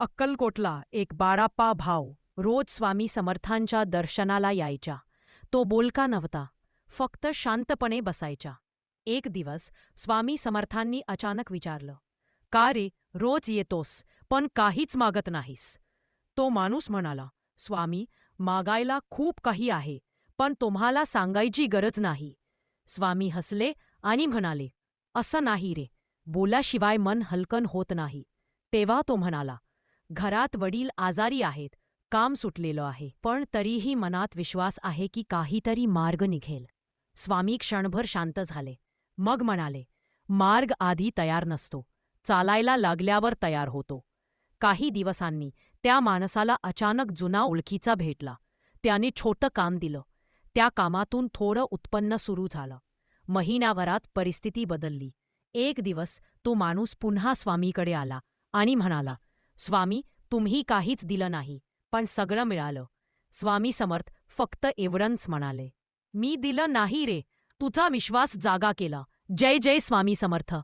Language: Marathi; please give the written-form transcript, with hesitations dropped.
अक्कलकोटला एक बाळाप्पा भाव रोज स्वामी समर्थांच्या दर्शनाला यायच्या. तो बोलका नव्हता, फक्त शांतपणे बसायचा. एक दिवस स्वामी समर्थांनी अचानक विचारलं, "का रे, रोज येतोस पण काहीच मागत नाहीस?" तो माणूस म्हणाला, "स्वामी, मागायला खूप काही आहे, पण तुम्हाला सांगायची गरज नाही." स्वामी हसले आणि म्हणाले, "असं नाही रे, बोलाशिवाय मन हलकन होत नाही." तेव्हा तो म्हणाला, "घरात वडील आजारी आहेत, काम सुटलेलं आहे, पण तरीही मनात विश्वास आहे की काहीतरी मार्ग निघेल." स्वामी क्षणभर शांत झाले. मग म्हणाले, "मार्ग आधी तयार नसतो, चालायला लागल्यावर तयार होतो." काही दिवसांनी त्या माणसाला अचानक जुना ओळखीचा भेटला. त्याने छोटं काम दिलं. त्या कामातून थोडं उत्पन्न सुरू झालं. महिन्याभरात परिस्थिती बदलली. एक दिवस तो माणूस पुन्हा स्वामीकडे आला आणि म्हणाला, "स्वामी, तुम्ही काहीच दिलं नाही, पण सगळं मिळालं." स्वामी समर्थ फक्त एवढंच म्हणाले, "मी दिलं नाही रे, तुझा विश्वास जागा केला. जय जय स्वामी समर्थ."